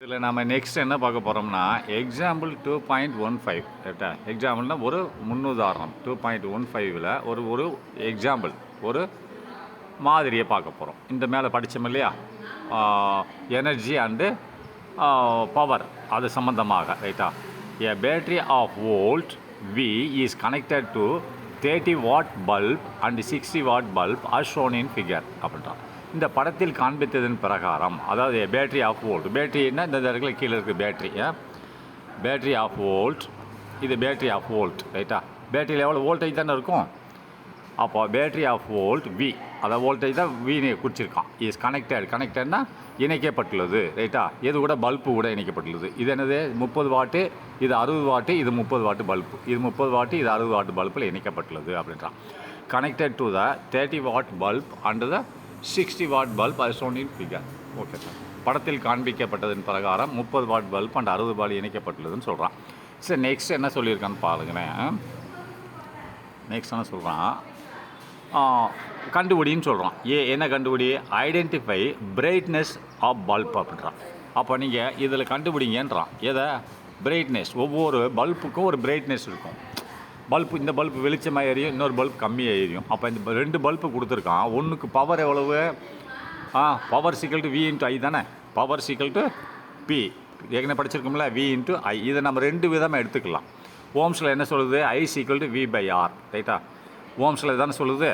இதில் நம்ம நெக்ஸ்ட் என்ன பார்க்க போகிறோம்னா எக்ஸாம்பிள் 2.15 கரெக்டா. எக்ஸாம்பிள்னால் ஒரு முன்னுதாரணம் 2.15ல் ஒரு ஒரு எக்ஸாம்பிள் ஒரு மாதிரியை பார்க்க போகிறோம். இந்த மேலே படித்தோம் இல்லையா, எனர்ஜி அண்டு பவர், அது சம்மந்தமாக ரைட்டா. A battery of volt V is connected to 30 watt bulb and 60 watt bulb are shown in figure அப்படின்றான். இந்த படத்தில் காண்பித்ததன் பிரகாரம், அதாவது பேட்டரி ஆஃப் வோல்ட், பேட்டரின்னா இந்த இடத்துல கீழே இருக்குது பேட்டரி, பேட்டரி ஆஃப் வோல்ட், இது பேட்டரி ஆஃப் வோல்ட் ரைட்டா. பேட்டரியில் எவ்வளோ வோல்டேஜ் தானே இருக்கும். அப்போ பேட்டரி ஆஃப் வோல்ட் வி, அதாவது வோல்டேஜ் தான் வின்னு குறிச்சிருக்கான். இஸ் கனெக்டட்னா இணைக்கப்பட்டுள்ளது ரைட்டா. இது கூட பல்பு கூட இணைக்கப்பட்டுள்ளது. இது என்னது 30 வாட்டு, இது 60 வாட்டு, இது 30 வாட்டு பல்பு, இது 30 வாட்டு, இது 60 வாட்டு பல்பில் இணைக்கப்பட்டுள்ளது அப்படின்றான். Connected to the 30 watt bulb and the 60 watt bulb as shown in figure. Okay sir. படத்தில் காண்பிக்கப்பட்டதன் பிரகாரம் 30 வாட் பல்ப் அண்ட் 60 வாட் இணைக்கப்பட்டுள்ளதுன்னு சொல்கிறான். சரி, நெக்ஸ்ட் என்ன சொல்லியிருக்கான்னு பாருங்களேன். நெக்ஸ்ட் என்ன சொல்கிறான், கண்டுபிடின்னு சொல்கிறான். என்ன கண்டுபிடி, ஐடென்டிஃபை பிரைட்னஸ் ஆஃப் பல்ப் அப்படின்றான். அப்போ நீங்கள் இதில் கண்டுபிடிங்கன்றான். எதை, பிரைட்னஸ். ஒவ்வொரு பல்புக்கும் ஒரு பிரைட்னஸ் இருக்கும். பல்பு, இந்த பல்பு வெளிச்சமாக எரியும், இன்னொரு பல்ப் கம்மியாக எரியும். அப்போ இந்த 2 பல்பு கொடுத்துருக்கான். ஒன்றுக்கு பவர் எவ்வளவு, power equal to V into ஐ தானே. பவர் சிக்கல் டு பி ஏற்கனவே படிச்சிருக்கோம்ல, வி இன்ட்டு ஐ. இதை நம்ம 2 விதமாக எடுத்துக்கலாம். ஓம்ஸில் என்ன சொல்லுது, I equal to V by R ரைட்டா. ஓம்ஸில் தானே சொல்லுது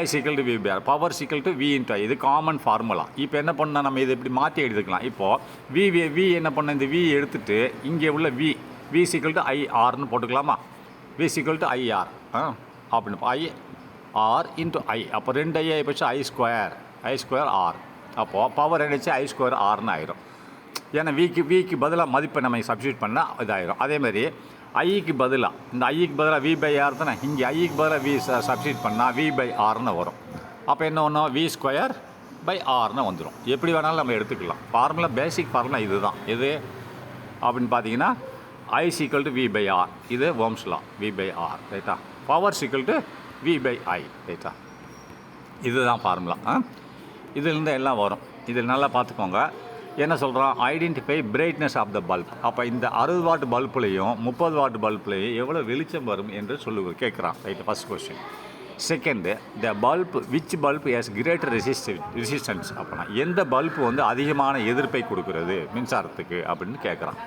I equal to V by R, power equal to V into I. இது காமன் ஃபார்முலா. இப்போ என்ன பண்ணால் நம்ம இதை இப்படி மாற்றி எடுத்துக்கலாம். இப்போது வி என்ன பண்ண, இந்த வி எடுத்துகிட்டு இங்கே உள்ள வி சிக்கல் டு ஐ ஆர்னு போட்டுக்கலாமா. வி சிக்கல் டு ஐஆர் அப்படின்னு ஐஆர் இன்ட்டு ஐ. அப்போ 2 ஐ ஆகிப்போச்சு, ஐ ஸ்கொயர் ஆர். அப்போது பவர் என்னச்சு ஐ ஸ்கொயர் ஆர்னு ஆயிரும். ஏன்னா விக்கு பதிலாக மதிப்பை நம்ம சப்ஸ்டியூட் பண்ணால் இதாயிரும். அதேமாதிரி ஐக்கு பதிலாக, இந்த ஐக்கு பதிலாக வி பை ஆர் தானே, இங்கே ஐக்கு பதிலாக வி சப்ஸ்டியூட் பண்ணால் வி பை ஆர்னு வரும். அப்போ என்ன ஒன்றும் வி ஸ்கொயர் பை ஆர்னு வந்துடும். எப்படி வேணாலும் நம்ம எடுத்துக்கலாம். ஃபார்முலா, பேசிக் ஃபார்முலா இது தான். இது அப்படின்னு பார்த்தீங்கன்னா I equal to V by R. இது Ohm's law, V by R ரைட்டா. Power equal to V by I ரைட்டா. இதுதான் ஃபார்முலா. இதிலிருந்து எல்லாம் வரும். இதில் நல்லா பார்த்துக்கோங்க. என்ன சொல்கிறான், identify brightness of the bulb. அப்போ இந்த 60 வாட் பல்ப்லேயும் 30 வாட் பல்ப்லேயும் எவ்வளோ வெளிச்சம் வரும் என்று கேட்குறான் right. First question. Second, the bulb which bulb has greater resistance. அப்படின்னா எந்த பல்ப் வந்து அதிகமான எதிர்ப்பை கொடுக்குறது மின்சாரத்துக்கு அப்படின்னு கேட்குறான்.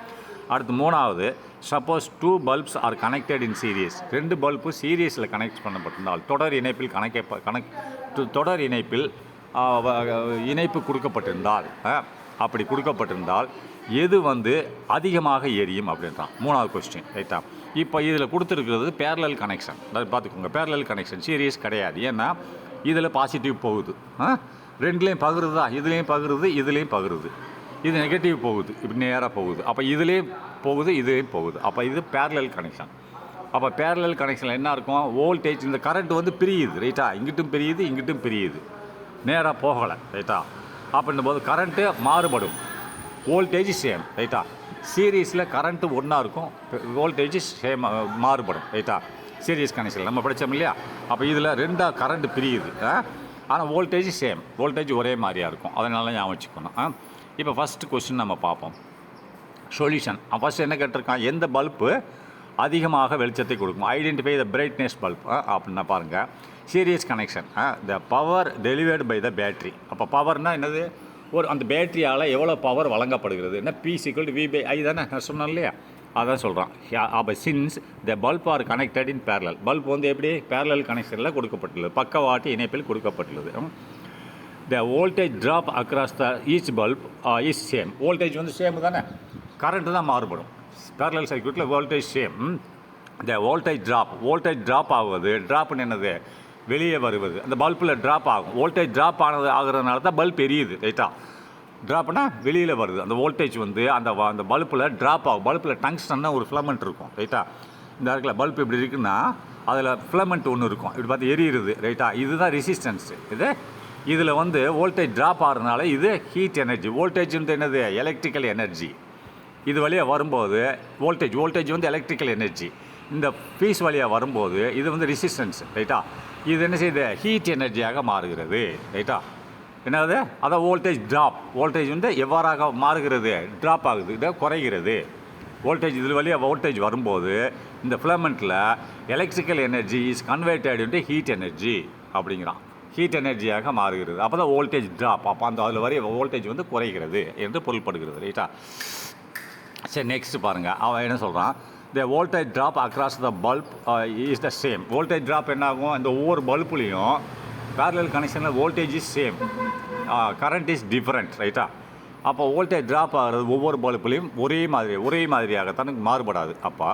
அடுத்து மூணாவது, suppose 2 bulbs are connected in series. 2 bulb சீரியஸில் கனெக்ட் பண்ணப்பட்டிருந்தால், தொடர் இணைப்பில் இணைப்பு கொடுக்கப்பட்டிருந்தால், அப்படி கொடுக்கப்பட்டிருந்தால் எது வந்து அதிகமாக எரியும் அப்படின்றான். மூணாவது கொஸ்டின் ரைட்டா. இப்போ இதில் கொடுத்துருக்கிறது பேரலல் கனெக்ஷன். அதாவது பார்த்துக்கோங்க, பேரலல் கனெக்ஷன், சீரியஸ் கிடையாது. ஏன்னா இதில் பாசிட்டிவ் போகுது, 2லேயும் பகிருது தான், இதுலேயும் பகிருது, இதுலேயும் பகிருது. இது நெகட்டிவ் போகுது, இப்படி நேராக போகுது. அப்போ இதுலேயும் போகுது, இதுலேயும் போகுது. அப்போ இது பேரலல் கனெக்ஷன். அப்போ பேரலல் கனெக்ஷனில் என்ன இருக்கும், வோல்டேஜ், இந்த கரண்ட் வந்து பிரியுது ரைட்டா. இங்கிட்டும் பிரியுது, இங்கிட்டும் பிரியுது, நேராக போகலை ரைட்டா. அப்படின்னும் போது கரண்ட்டு மாறுபடும், வோல்டேஜ் சேம் ரைட்டா. சீரீஸில் கரண்ட்டு ஒன்றா இருக்கும், வோல்டேஜ் சேம் மாறுபடும் ரைட்டா. சீரியஸ் கனெக்ஷனில் நம்ம படித்தோம் இல்லையா. அப்போ இதில் 2 கரண்ட் பிரியுது, ஆனால் வோல்டேஜ் சேம், வோல்டேஜ் ஒரே மாதிரியாக இருக்கும். அதனால ஞாபகம் வச்சுக்கணும். இப்போ ஃபஸ்ட்டு கொஸ்டின் நம்ம பார்ப்போம். சொல்யூஷன். ஃபஸ்ட்டு என்ன கேட்டிருக்கான், எந்த பல்ப்பு அதிகமாக வெளிச்சத்தை கொடுக்கும். ஐடென்டிஃபை த பிரைட்னஸ் பல்ப் அப்படின்னா பாருங்கள். Series connection, the power delivered by the battery. அப்போ பவர்னால் என்னது, ஒரு அந்த பேட்டரியால் எவ்வளோ பவர் வழங்கப்படுகிறது. என்ன P equal to V by I தானே நான் சொன்னேன் இல்லையா. அதான் சொல்கிறான். அப்போ since the bulb are connected in parallel. Bulb வந்து எப்படி பேரலல் கனெக்ஷனில் கொடுக்கப்பட்டுள்ளது, பக்கவாட்டு இணைப்பில் கொடுக்கப்பட்டுள்ளது. த voltage drop across the each bulb is same. Voltage வந்து சேம் தானே, கரண்ட்டு தான் மாறுபடும். பேரலல் சர்க்யூட்டில் வோல்டேஜ் சேம். த வோல்டேஜ் ட்ராப் ஆகுது. ட்ராப்னு என்னது, வெளியே வருவது. அந்த பல்பில் ட்ராப் ஆகும். வோல்டேஜ் ட்ராப் ஆகுறதுனால தான் பல்ப் எரியுது ரைட்டா. ட்ராப்னா வெளியில் வருது. அந்த வோல்டேஜ் வந்து அந்த பல்பில் ட்ராப் ஆகும். பல்பில் டங்ஸ்டன்னா ஒரு ஃபிலமெண்ட் இருக்கும் ரைட்டா. இந்த இடத்துல பல்ப் இப்படி இருக்குன்னா அதில் ஃபிலமெண்ட் ஒன்று இருக்கும், இப்படி பார்த்து எரியுது ரைட்டா. இதுதான் ரெசிஸ்டன்ஸு. இதில் வந்து வோல்டேஜ் ட்ராப் ஆகிறதுனால இது ஹீட் எனர்ஜி. வோல்டேஜ் வந்து என்னது, எலக்ட்ரிக்கல் எனர்ஜி. இது வழியாக வரும்போது வோல்டேஜ் வந்து எலக்ட்ரிக்கல் எனர்ஜி. இந்த பீஸ் வழியாக வரும்போது இது வந்து ரெசிஸ்டன்ஸ் ரைட்டா. இது என்ன செய்யுது, ஹீட் எனர்ஜியாக மாறுகிறது ரைட்டா. என்னது அதான் வோல்டேஜ் ட்ராப். வோல்டேஜ் வந்து எவ்வாறாக மாறுகிறது, ட்ராப் ஆகுது, இதை குறைகிறது. வோல்டேஜ் இதில் வழியாக வோல்டேஜ் வரும்போது இந்த ஃபிலமெண்ட்டில் electrical energy is converted into heat energy அப்படிங்கிறான். ஹீட் எனர்ஜியாக மாறுகிறது. அப்போ தான் வோல்டேஜ் ட்ராப். அப்போ அந்த அதில் வரைய வோல்டேஜ் வந்து குறைகிறது என்று பொருள்படுகிறது. ரைட்டா? சரி, நெக்ஸ்ட் பாருங்கள். அவன் என்ன சொல்கிறான், the voltage drop across the bulb is the same. Voltage drop என்ன ஆகும், இந்த ஒவ்வொரு பல்புலேயும் பேரலல் கனெக்ஷனில் voltage is same, current is different. ரைட்டா? அப்போ வோல்டேஜ் ட்ராப் ஆகிறது ஒவ்வொரு பல்புலையும் ஒரே மாதிரியாகத்தான் மாறுபடாது. அப்போ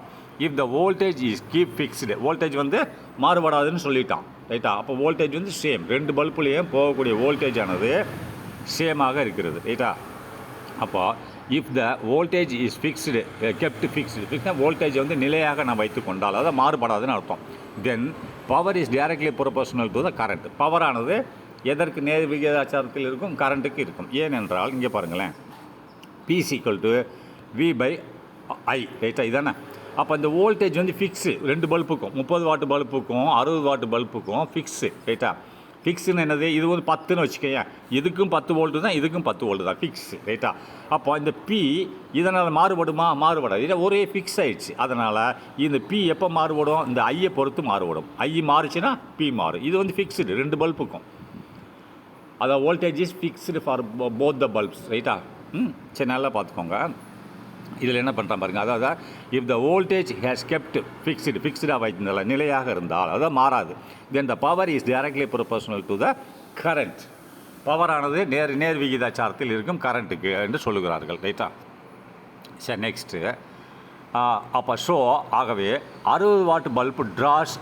if the voltage is keep fixed, voltage வந்து மாறுபடாதுன்னு சொல்லிட்டான். ரைட்டா? அப்போ வோல்டேஜ் வந்து சேம், ரெண்டு பல்புலேயும் போகக்கூடிய வோல்டேஜ் ஆனது சேமாக இருக்கிறது. ரைட்டா? அப்போ if the voltage is fixed kept fixed, voltage வந்து நிலையாக நான் வைத்து கொண்டால் அதை மாறுபடாதுன்னு அர்த்தம். Then power is directly proportional to the current. பவரானது எதற்கு நேர் விகிதாச்சாரத்தில் இருக்கும், கரண்ட்டுக்கு இருக்கும். ஏனென்றால் இங்கே பாருங்களேன், P = V/I. ரைட்டா? இதானே? அப்போ இந்த வோல்டேஜ் வந்து ஃபிக்ஸு, ரெண்டு பல்புக்கும் 30 வாட் பல்புக்கும் 60 வாட் பல்புக்கும் ஃபிக்ஸு. ரைட்டா? ஃபிக்ஸுன்னு என்னது, இது வந்து 10ன்னு வச்சுக்கேன், இதுக்கும் 10 வோல்ட்டு தான், இதுக்கும் 10 வோல்ட்டு தான், ஃபிக்ஸு. ரைட்டா? அப்போ இந்த P இதனால் மாறுபடுமா, மாறுபடாது. இதை ஒரே ஃபிக்ஸ் ஆகிடுச்சு. அதனால் இந்த P எப்போ மாறுபடும், இந்த ஐயை பொறுத்து மாறுபடும். ஐ மாறுச்சுன்னா P மாறும். இது வந்து ஃபிக்ஸுடு ரெண்டு பல்புக்கும். அதாவது voltage is fixed for both the bulbs. ரைட்டா? சரி, நல்லா பார்த்துக்கோங்க. இதில் என்ன பண்ணுறான் பாருங்கள். அதாவது if the voltage has kept ஃபிக்ஸ்டாக வைத்திருந்தால், நிலையாக இருந்தால், அதாவது மாறாது, then the power is directly proportional to the current. பவரானது நேர் விகிதாச்சாரத்தில் இருக்கும் கரண்ட்டுக்கு என்று சொல்லுகிறார்கள். ரைட்டா? சரி, நெக்ஸ்ட்டு. அப்போ ஷோ ஆகவே 60 watt bulb draws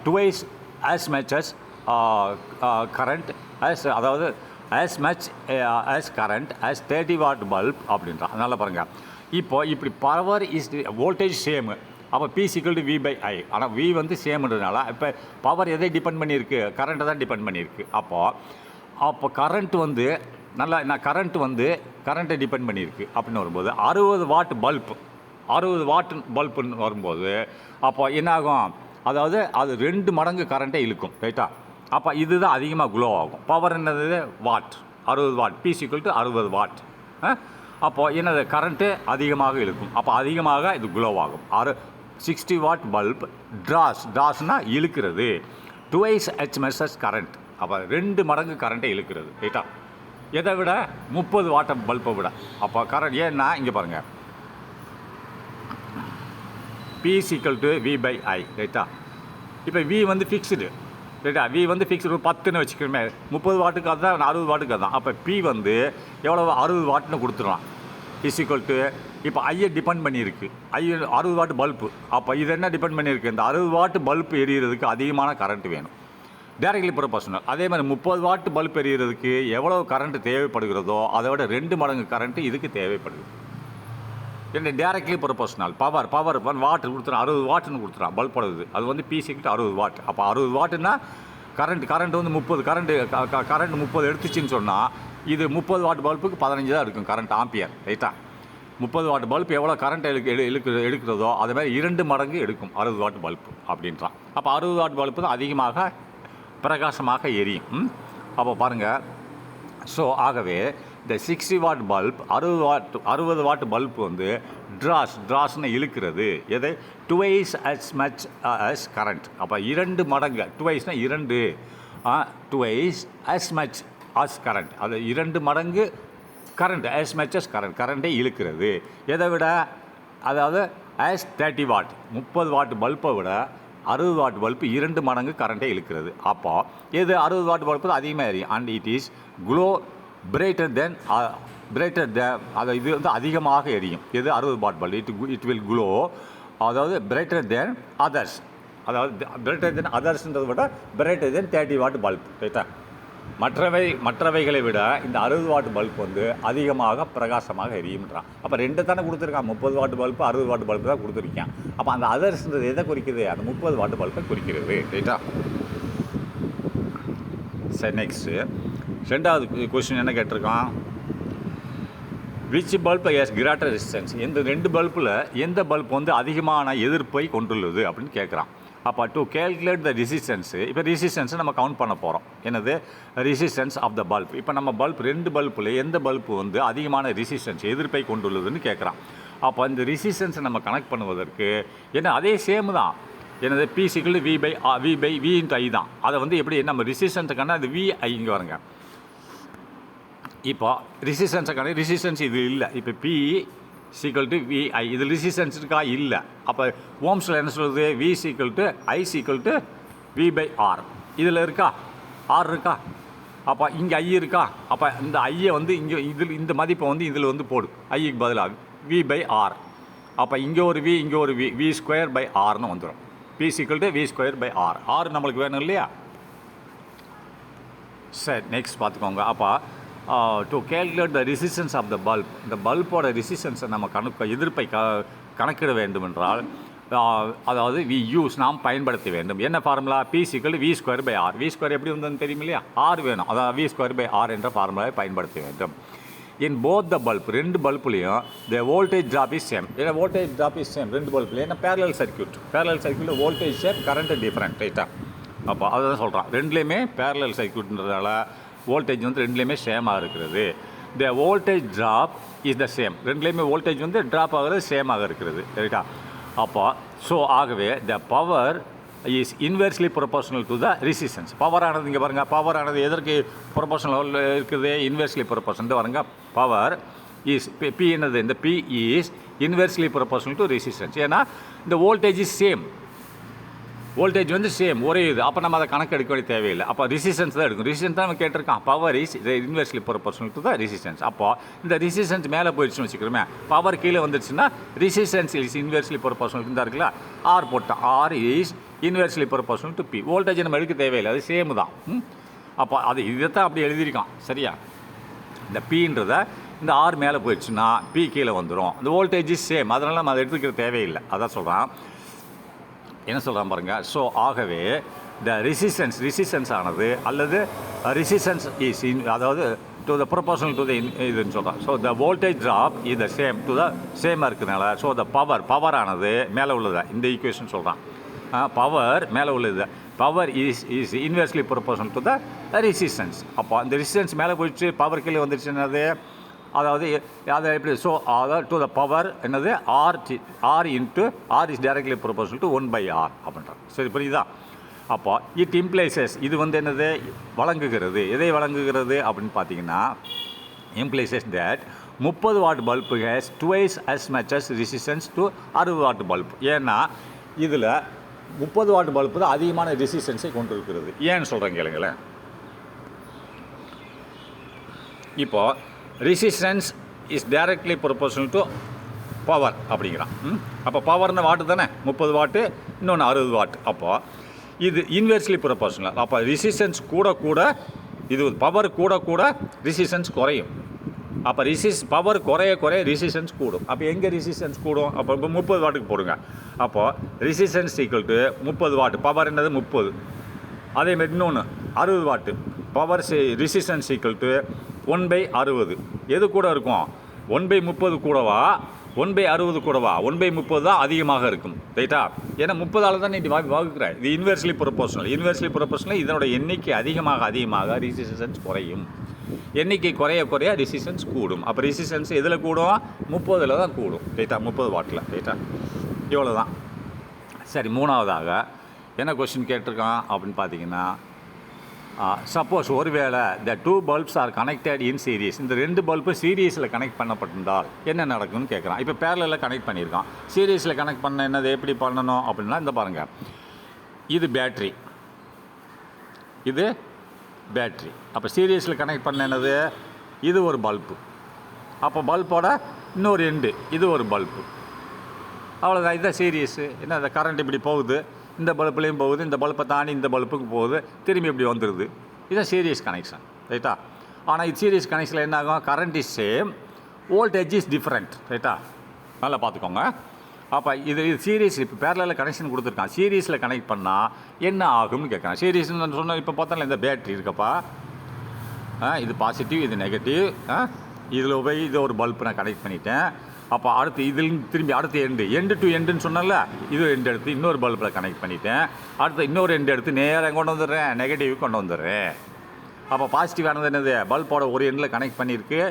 twice as much as current அதாவது as much as current as 30 watt bulb அப்படின்றான். அதனால் பாருங்கள், இப்போ இப்படி பவர் இஸ் வோல்டேஜ் சேமு. அப்போ P = V/I. ஆனால் V வந்து சேம்ன்றதுனால இப்போ பவர் எதை டிபெண்ட் பண்ணியிருக்கு, கரண்ட்டை தான் டிபெண்ட் பண்ணியிருக்கு. அப்போ கரண்ட் வந்து கரண்ட்டை டிபெண்ட் பண்ணியிருக்கு அப்படின்னு வரும்போது 60 வாட் பல்ப்புன்னு வரும்போது அப்போ என்னாகும், அதாவது அது 2 மடங்கு கரண்ட்டை இழுக்கும். ரைட்டா? அப்போ இதுதான் அதிகமாக க்ளோ ஆகும். பவர் என்னது, வாட், 60 வாட். P = 60 what. அப்போது என்னது, கரண்ட்டு அதிகமாக இழுக்கும். அப்போ அதிகமாக இது க்ளோ ஆகும். 60 வாட் பல்ப் ட்ராஸ்னால் இழுக்கிறது, டுவைஸ் H மெஷர்ஸ் கரண்ட். அப்போ 2 மடங்கு கரண்ட்டை இழுக்கிறது. ரைட்டா? எதை விட, 30 வாட் பல்பை விட. அப்போ கரண்ட் ஏன்னா இங்கே பாருங்கள், P = V/I. ரைட்டா? இப்போ V வந்து ஃபிக்ஸ்டு. ரைட்டா? V வந்து ஃபிக்ஸ்டு 10ன்னு வச்சுக்கணுமே, 30 வாட்டுக்கு அதுதான், 60 வாட்டுக்கு அதுதான். அப்போ P வந்து எவ்வளோ, 60 வாட்னு கொடுத்துடலாம். இப்போ ஐயை டிபெண்ட் பண்ணியிருக்கு. 60 வாட் பல்பு. அப்போ இது என்ன டிபெண்ட் பண்ணியிருக்கு, இந்த 60 வாட் பல்ப் எரியிறதுக்கு அதிகமான கரண்ட் வேணும், டைரக்ட்லி ப்ரொபோர்ஷனல். அதே மாதிரி 30 வாட் பல்ப் எரியிறதுக்கு எவ்வளோ கரண்ட் தேவைப்படுகிறதோ அதை விட 2 மடங்கு கரண்ட்டு இதுக்கு தேவைப்படுது. என்ன, டைரக்ட்லி ப்ரொபோர்ஷனல். பவர் வாட் கொடுத்துறான், 60 வாட்னு கொடுத்துறான் பல்போட இது. அது வந்து P = 60 வாட். அப்போ 60 வாட்டுன்னா கரண்ட் வந்து 30, கரண்ட் 30 எடுத்துச்சின்னு சொன்னால் இது 30 வாட் பல்புக்கு 15 தான் இருக்கும் கரண்ட், ஆம்பியர். ரைட்டா? 30 வாட் பல்ப் எவ்வளோ கரண்ட் எடுக்கிறதோ அது மாதிரி 2 மடங்கு எடுக்கும் 60 வாட் பல்பு அப்படின்றான். அப்போ 60 வாட் பல்பு தான் அதிகமாக பிரகாசமாக எரியும். அப்போ பாருங்கள், ஸோ ஆகவே இந்த 60 வாட் பல்ப் 60 வாட் பல்ப் வந்து ட்ராஸ்னு இழுக்கிறது. எதை, twice as much as current. அப்போ 2 மடங்கு, டுவைஸ்னால் 2, twice as much as current. அது 2 மடங்கு கரண்ட், as much as கரண்ட்டை இழுக்கிறது. எதை விட, அதாவது as 30 வாட் 30 வாட் பல்பை விட 60 வாட் பல்பு 2 மடங்கு கரண்ட்டை இழுக்கிறது. அப்போ எது 60 வாட் பல்பு தான் அதிகமாக எரியும். And it is glow brighter then அது இது வந்து அதிகமாக எரியும். எது, 60 watt bulb. It will glow, அதாவது பிரைட்டர் தென் அதர்ஸ். அதாவது பிரைட்டர் தென் அதர்ஸ்ன்றதை விட பிரைட்டர் தென் 30 வாட் பல்ப். ரைட்டா? மற்றவைகளை விட இந்த 60 வாட் பல்ப் வந்து அதிகமாக பிரகாசமாக எரியும்ன்றான். அப்போ 2 தானே கொடுத்துருக்கான், 30 வாட் பல்பு 60 வாட் பல்பு தான் கொடுத்துருக்கான். அப்போ அந்த அதர்ஸ்ன்றது எதை குறிக்குது, அந்த 30 வாட் பல்பை குறிக்கிறது. ரைட்டா? சரி, நெக்ஸ்ட்டு 2வது கொஸ்டின் என்ன கேட்டிருக்கான், which bulb has greater resistance. இந்த 2 பல்பில் எந்த பல்ப் வந்து அதிகமான எதிர்ப்பை கொண்டுள்ளது அப்படின்னு கேட்குறான். அப்போ டு கேல்குலேட் த ரெசிஸ்டன்ஸு, இப்போ ரெசிஸ்டன்ஸை நம்ம கவுண்ட் பண்ண போகிறோம். என்னது ரெசிஸ்டன்ஸ் ஆஃப் த பல்ப். இப்போ நம்ம பல்ப் 2 பல்பில் எந்த பல்ப் வந்து அதிகமான ரெசிஸ்டன்ஸ் எதிர்ப்பை கொண்டுள்ளதுன்னு கேட்குறான். அப்போ இந்த ரெசிஸ்டன்ஸை நம்ம கனெக்ட் பண்ணுவதற்கு என்ன அதே சேம் தான். என்னது P = V × I தான். அதை வந்து எப்படி நம்ம ரெசிஸ்டன்ஸுக்கான அது VI இங்கே வருங்க. இப்போ ரெசிஸ்டன்ஸுக்கான ரெசிஸ்டன்ஸ் இது இல்லை. இப்போ P = VI இது ரெசிஸ்டன்ஸ் இருக்கா இல்லை. அப்போ ஓம்ஸில் என்ன சொல்லுது V = I = V/R. இதில் இருக்கா R இருக்கா? அப்போ இங்கே I இருக்கா? அப்போ இந்த ஐயை வந்து இங்கே இதில் இந்த மதிப்பை வந்து இதில் வந்து போடு ஐக்கு பதிலாக V/R. அப்போ இங்கே ஒரு V இங்கே ஒரு V²/Rன்னு வந்துடும். P = V²/R. R நம்மளுக்கு வேணும் இல்லையா? சரி, நெக்ஸ்ட் பார்த்துக்கோங்க. அப்போ to calculate the resistance of the bulb, இந்த பல்போட ரெசிஸ்டன்ஸை நம்ம எதிர்ப்பை கணக்கிட வேண்டும் என்றால் அதாவது நாம் பயன்படுத்த வேண்டும். என்ன ஃபார்முலா? P = V²/R. V² எப்படி வந்ததுன்னு தெரியும் இல்லையா? R வேணும். அதாவது V²/R என்ற ஃபார்முலாவை பயன்படுத்த வேண்டும். இன் போத் த பல்ப், 2 பல்ப்லேயும் the voltage drop is same. ஏன்னா வோல்டேஜ் ட்ராப் இஸ் சேம் 2 பல்ப்லேயும். ஏன்னா பேரலல் சர்க்யூட்டில் வோல்டேஜ் சேம், கரண்ட் டிஃப்ரெண்ட். ரைட்டா? அப்போ அதை தான் சொல்கிறான். ரெண்டுலேயுமே பேரலல் சர்க்யூட்ன்றதால வோல்டேஜ் வந்து ரெண்டுலேயுமே சேமாக இருக்கிறது. The voltage drop is the same. ரெண்டுலேயுமே வோல்டேஜ் வந்து ட்ராப் ஆகிறது சேமாக இருக்கிறது. ரைட்டா? அப்போ ஸோ ஆகவே the power is inversely proportional to the resistance. பவரானது இங்கே பாருங்கள், பவரானது எதற்கு ப்ரொபோர்ஷனல் இருக்குது? இன்வெர்ஸ்லி ப்ரொபோர்ஷனல் பாருங்க. பவர் இஸ் P என்னது? இந்த P is inversely proportional to resistance. ஏன்னா இந்த வோல்டேஜ் இஸ் சேம், வோல்டேஜ் வந்து சேம், ஒரே இது. அப்போ நம்ம அதை கணக்கு எடுக்க வேண்டிய தேவையில்லை. அப்போ ரெசிஸ்டன்ஸ் தான் எடுக்கும். ரெசிஸ்டன்ஸ் தான் நம்ம கேட்டிருக்கான். Power is inversely proportional to the resistance. அப்போ இந்த ரெசிஸ்டன்ஸ் மேலே போயிடுச்சுன்னு வச்சுக்கிறோமே, பவர் கீழே வந்துடுச்சுன்னா ரெசிஸ்டன்ஸ் இஸ் இன்வெர்ஸ்லி ப்ரொபோர்ஷனல் தான் இருக்குல்ல, R போட்டோம். R is inversely proportional to P. Voltage நம்ம எடுக்க தேவையில்லை, அது சேம் தான். அப்போ அது இதைத்தான் அப்படி எழுதியிருக்கான். சரியா? இந்த Pன்றதை இந்த R மேலே போயிடுச்சுன்னா P கீழே வந்துடும். இந்த வோல்டேஜ் இஸ் சேம், அதனால் நம்ம அதை எடுத்துக்கிற தேவையில்லை. அதான் சொல்கிறான். என்ன சொல்கிறான் பாருங்கள். ஸோ ஆகவே த ரெசிஸ்டன்ஸ் ஆனது அல்லது ரெசிஸ்டன்ஸ் இஸ் அதாவது டு த ப்ரொபோர்ஷனல் டு த இதுன்னு சொல்கிறான். So the voltage drop is the same to the சேமாக இருக்கிறதுனால ஸோ த பவரானது மேலே உள்ளது. இந்த ஈக்குவேஷன் சொல்கிறான். பவர் மேலே உள்ளது. Power is inversely proportional to the resistance. அப்போ அந்த ரெசிஸ்டன்ஸ் மேலே போயிடுச்சு, பவர் கீழே வந்துடுச்சுன்னது. அதாவது அதை எப்படி? ஸோ அதாவது டு த பவர் என்னது? R is directly proportional to 1/R அப்படின்றான். சரி, புரியுதா? அப்போ இட் இம்ப்ளைசஸ் இது வந்து என்னது? வழங்குகிறது. எதை வழங்குகிறது அப்படின்னு பார்த்தீங்கன்னா, implies that 30 watt bulb has twice as much as resistance to 60 watt bulb. ஏன்னா இதில் 30 வாட் பல்பு தான் அதிகமான ரெசிஸ்டன்ஸை கொண்டு இருக்கிறது. ஏன்னு சொல்கிறேன் கேளுங்களேன். இப்போது resistance is directly proportional to power அப்படிங்கிறான். அப்போ பவர்னு வாட்டு தானே, 30 வாட்டு, இன்னொன்று 60 வாட். அப்போது இது இன்வெர்ஸ்லி ப்ரொபோர்ஷனல். அப்போ ரெசிஸ்டன்ஸ் கூட இது பவர் கூட ரெசிஸ்டன்ஸ் குறையும். அப்போ பவர் குறைய ரெசிஸ்டன்ஸ் கூடும். அப்போ எங்கே ரெசிஸ்டன்ஸ் கூடும்? அப்போ 30 வாட்டுக்கு போடுங்க. அப்போது resistance equal to 30 what. Power என்னது? 30. அதேமாதிரி இன்னொன்று 60 வாட்டு. Power resistance equal to 1/60. எது கூட இருக்கும்? 1/30 கூடவா, 1/60 கூடவா? 1/30 தான் அதிகமாக இருக்கும். ரைட்டா? ஏன்னா 30ஆல் தான் நீ வகுக்கிற. இது இன்வெர்ஸ்லி ப்ரொபோர்ஷனல். இதனோட எண்ணிக்கை அதிகமாக ரெசிஸ்டன்ஸ் குறையும். எண்ணிக்கை குறைய ரெசிஸ்டன்ஸ் கூடும். அப்போ ரெசிஸ்டன்ஸ் எதில் கூடும்? 30ல் தான் கூடும். ரைட்டா? 30 வாட்டில். ரைட்டா? இவ்வளோ தான். சரி, மூணாவதாக என்ன கொஸ்டின் கேட்டிருக்கான் அப்படின்னு பார்த்தீங்கன்னா, சப்போஸ் ஒருவேளை த 2 bulbs are connected in series, இந்த 2 பல்பு சீரீஸில் கனெக்ட் பண்ணப்பட்டிருந்தால் என்ன நடக்கும்னு கேட்குறான். இப்போ பேரலில் கனெக்ட் பண்ணியிருக்கான். சீரீஸில் கனெக்ட் பண்ண என்னது எப்படி பண்ணணும் அப்படின்னா, இந்த பாருங்கள், இது பேட்ரி, இது பேட்ரி. அப்போ சீரீஸில் கனெக்ட் பண்ண என்னது? இது ஒரு பல்பு. அப்போ பல்போட இன்னொரு எண்டு இது ஒரு பல்பு. அவ்வளோதான். இதுதான் சீரீஸு. என்ன, இந்த கரண்ட் இப்படி போகுது, இந்த பல்புலேயும் போகுது, இந்த பல்பை தாண்டி இந்த பல்புக்கு போகுது, திரும்பி இப்படி வந்துடுது. இதுதான் சீரியஸ் கனெக்ஷன். ரைட்டா? ஆனால் இது சீரியஸ் கனெக்ஷனில் என்ன ஆகும்? Current is same, voltage is different. ரைட்டா? நல்லா பார்த்துக்கோங்க. அப்போ இது சீரீஸ் இப்போ பேரலில் கனெக்ஷன் கொடுத்துருக்கான். சீரீஸில் கனெக்ட் பண்ணால் என்ன ஆகும்னு கேட்குறேன். சீரீஸ்ன்னு சொன்னால் இப்போ பார்த்தாலும் இந்த பேட்ரி இருக்கப்பா, இது பாசிட்டிவ், இது நெகட்டிவ். இதில் போய் இது ஒரு பல்ப் நான் கனெக்ட் பண்ணிட்டேன். அப்போ அடுத்து இதில் திரும்பி அடுத்து எண்டு டு எண்டுன்னு சொன்னால இது எண்டு எடுத்து இன்னொரு பல்பில் கனெக்ட் பண்ணிட்டேன். அடுத்து இன்னொரு எண்டு எடுத்து நேராக கொண்டு வந்துடுறேன், நெகட்டிவ் கொண்டு வந்துடுறேன். அப்போ பாசிட்டிவ் ஆனது என்னது, பல்போட ஒரு எண்டில் கனெக்ட் பண்ணியிருக்கு.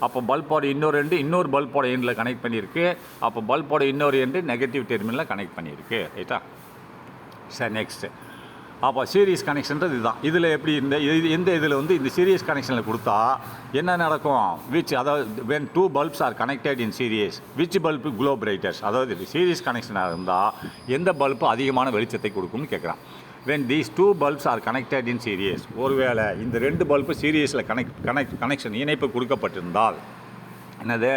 அப்போ பல்போட இன்னொரு எண்டு இன்னொரு பல்போட எண்டில் கனெக்ட் பண்ணியிருக்கு. அப்போ பல்போட இன்னொரு எண்டு நெகட்டிவ் டெர்மினலில் கனெக்ட் பண்ணியிருக்கு. ரைட்டா? சரி, நெக்ஸ்ட்டு. அப்போ சீரியஸ் கனெக்ஷன்றது இதுதான். இதில் எப்படி எந்த இதில் வந்து இந்த சீரியஸ் கனெக்ஷனில் கொடுத்தா என்ன நடக்கும், அதாவது when two bulbs are connected in series which bulb glow brighters, அதாவது சீரியஸ் கனெக்ஷனாக இருந்தால் எந்த பல்பு அதிகமான வெளிச்சத்தை கொடுக்கும்னு கேட்குறான். when these two bulbs are connected in series, ஒருவேளை இந்த ரெண்டு பல்பு சீரியஸில் கனெக்ஷன் இணைப்பு கொடுக்கப்பட்டிருந்தால் என்னது,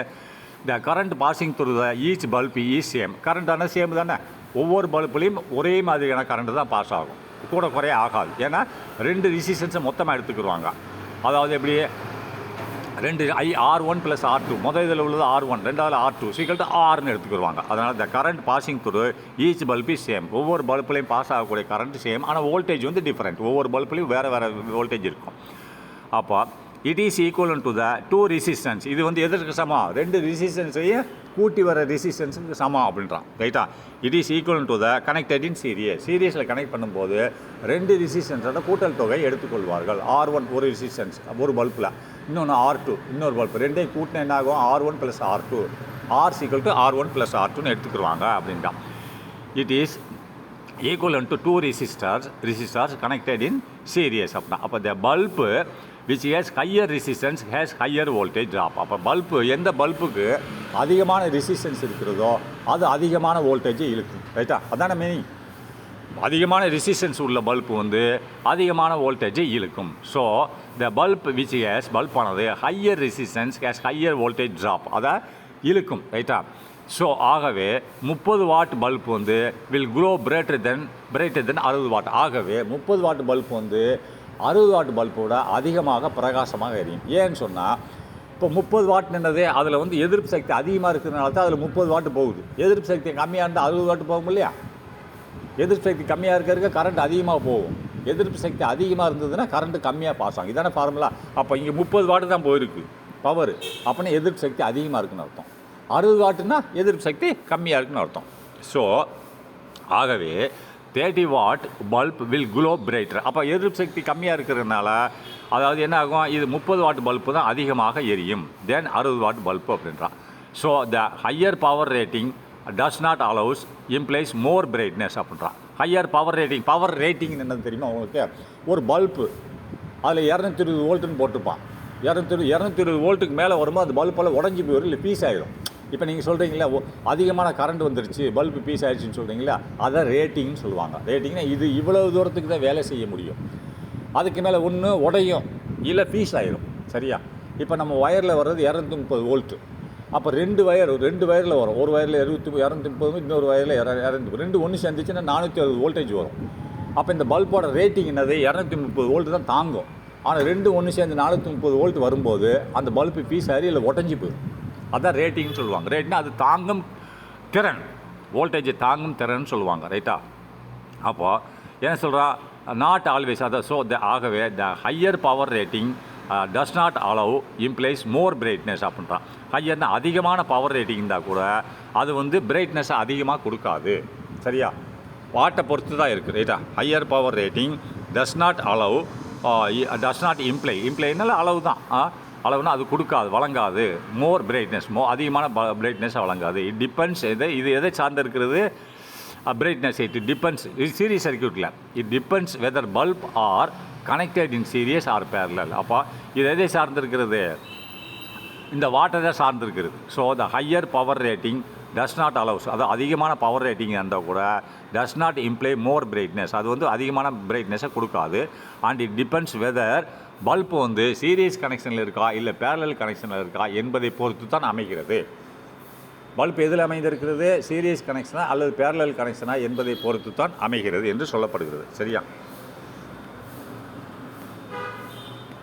the current passing through the each bulb is same. கரண்ட்டான சேம் தானே, ஒவ்வொரு பல்புலையும் ஒரே மாதிரியான கரண்ட்டு தான் பாஸ் ஆகும், கூட குறைய ஆகாது. ஏன்னா ரெண்டு ரெசிஸ்டன்ஸை மொத்தமாக எடுத்துக்கிடுவாங்க. அதாவது எப்படி, ரெண்டு R1 + R2, முதல் இதில் உள்ளது R1, ரெண்டாவது R2 = Rன்னு எடுத்துக்கிடுவாங்க. அதனால் the current passing through each bulb is same. ஒவ்வொரு பல்ப்லையும் பாஸ் ஆகக்கூடிய கரண்ட் சேம், ஆனால் வோல்டேஜ் வந்து டிஃப்ரெண்ட். ஒவ்வொரு பல்ப்லையும் வேறு வேறு வோல்டேஜ் இருக்கும். அப்போ it is equal to the two resistance. இது வந்து எதற்கு சமம், ரெண்டு ரெசிஸ்டன்ஸையும் கூட்டி வர ரெசிஸ்டன்ஸுக்கு சமம் அப்படின்றான். ரைட்டா? It is equal to the connected in சீரியஸில் கனெக்ட் பண்ணும்போது ரெண்டு ரெசிஸ்டன்ஸோட கூட்டல் தொகை எடுத்துக்கொள்வார்கள். R1 ஒரு ரெசிஸ்டன்ஸ் ஒரு பல்பில், இன்னொன்று R2 இன்னொரு பல்ப், ரெண்டையும் கூட்டினா என்ன ஆகும், R1 + R2, R = R1 + R2ன்னு எடுத்துக்கிடுவாங்க அப்படின்றான். It is equal to two resistors connected in series அப்படின்னா. அப்போ the bulb which has higher resistance has higher voltage drop. அப்போ பல்பு எந்த பல்புக்கு அதிகமான ரெசிஸ்டன்ஸ் இருக்கிறதோ அது அதிகமான வோல்டேஜை இழுக்கும். ரைட்டா? அதான மீனிங். அதிகமான ரெசிஸ்டன்ஸ் உள்ள பல்பு வந்து அதிகமான வோல்டேஜை இழுக்கும். So the bulb which has பல்பானது higher resistance has higher voltage drop, அதை இழுக்கும். ரைட்டா? ஸோ ஆகவே 30 வாட் பல்ப் வந்து will glow brighter than 60 watt. ஆகவே 30 வாட் பல்ப் வந்து 60 வாட் பல்போட அதிகமாக பிரகாசமாக எரியும். ஏன்னு சொன்னால், இப்போ 30 வாட் நின்னது அதில் வந்து எதிர்ப்பு சக்தி அதிகமாக இருக்கிறதுனால தான் அதில் 30 வாட் போகுது. எதிர்ப்பு சக்தி கம்மியாக இருந்தால் 60 வாட் போகும் இல்லையா? எதிர்ப்பு சக்தி கம்மியாக இருக்க கரண்ட் அதிகமாக போகும். எதிர்ப்பு சக்தி அதிகமாக இருந்ததுன்னா கரண்ட்டு கம்மியாக பாஸ் ஆகும். இதான ஃபார்முலா. அப்போ இங்கே 30 வாட்டு தான் போயிருக்கு பவர், அப்படின்னா எதிர்ப்பு சக்தி அதிகமாக இருக்குன்னு அர்த்தம். 60 வாட்டுன்னா எதிர்ப்பு சக்தி கம்மியாக இருக்குன்னு அர்த்தம். ஸோ ஆகவே 30 watt bulb will glow brighter. அப்போ எதிர்ப்பு சக்தி கம்மியாக இருக்கிறதுனால அதாவது என்ன ஆகும், இது 30 வாட் பல்பு தான் அதிகமாக எரியும் தென் 60 வாட் பல்பு அப்படின்றான். So the higher power rating does not allows implies more brightness அப்படின்றான். ஹையர் பவர் ரேட்டிங் என்னது தெரியுமா உங்களுக்கு? ஒரு பல்பு அதில் 220 வோல்ட்டுன்னு போட்டிருப்பான். 220 வோல்ட்டுக்கு மேலே வரும்போது அந்த பல்பெல்லாம் உடஞ்சி போயிடும், இல்லை பீஸ் ஆகிடும். இப்போ நீங்கள் சொல்கிறீங்களா அதிகமான கரண்ட் வந்துருச்சு பல்பு பீஸ் ஆகிடுச்சின்னு சொல்கிறீங்களா, அதை ரேட்டிங்னு சொல்லுவாங்க. ரேட்டிங்னா இது இவ்வளவு தூரத்துக்கு தான் வேலை செய்ய முடியும், அதுக்கு மேலே ஒன்று உடையும் இல்லை பீஸ் ஆகிடும். சரியா? இப்போ நம்ம ஒயரில் வர்றது 230 வோல்ட்டு. அப்போ ரெண்டு வயரில் வரும். ஒரு வயரில் 230, இன்னொரு வயரில் 230, ரெண்டு ஒன்று சேர்ந்துச்சுன்னா 460 வோல்டேஜ் வரும். அப்போ இந்த பல்போட ரேட்டிங் என்னது, 230 வோல்ட்டு தான் தாங்கும். ஆனால் ரெண்டு ஒன்று சேர்ந்து 430 வோல்ட் வரும்போது அந்த பல்பு பீஸ் ஆகி இல்லை உடஞ்சி போயிடும். அதான் ரேட்டிங்னு சொல்லுவாங்க. ரேட்டிங்னா அது தாங்கும் திறன், வோல்டேஜை தாங்கும் திறன் சொல்லுவாங்க. ரைட்டா? அப்போது என்ன சொல்கிறா, நாட் ஆல்வேஸ். அதை ஸோ ஆகவே த higher power rating does not allow implies more brightness அப்படின்றான். ஹையர்னா அதிகமான பவர் ரேட்டிங் இருந்தால் கூட அது வந்து பிரைட்னஸை அதிகமாக கொடுக்காது. சரியா? வாட்டை பொறுத்து தான் இருக்குது. ரைட்டா? Higher power rating does not allow does not இம்ப்ளைனால அளவு தான், அளவுனா அது கொடுக்காது, வழங்காது. மோர் பிரைட்னஸ் அதிகமான பிரைட்னஸை வழங்காது. It depends. இது எதை சார்ந்து இருக்கிறது, பிரைட்னஸ். இட் டிபெண்ட்ஸ் சீரியஸ் சர்க்யூட்டில். It depends whether bulb are connected in serious or parallel. அப்போ இது எதை சார்ந்திருக்கிறது, இந்த வாட்டை தான் சார்ந்திருக்கிறது. So the higher power rating does not allows, அது அதிகமான பவர் ரேட்டிங் இருந்தால் கூட does not imply more brightness, அது வந்து அதிகமான பிரைட்னஸை கொடுக்காது. And it depends whether bulb வந்து சீரியஸ் கனெக்ஷனில் இருக்கா இல்லை பேரலல் கனெக்ஷனில் இருக்கா என்பதை பொறுத்து தான் அமைகிறது. பல்ப் எதில் அமைந்திருக்கிறது, சீரியஸ் கனெக்ஷனா அல்லது பேரலல் கனெக்ஷனா என்பதை பொறுத்து தான் அமைகிறது என்று சொல்லப்படுகிறது. சரியா?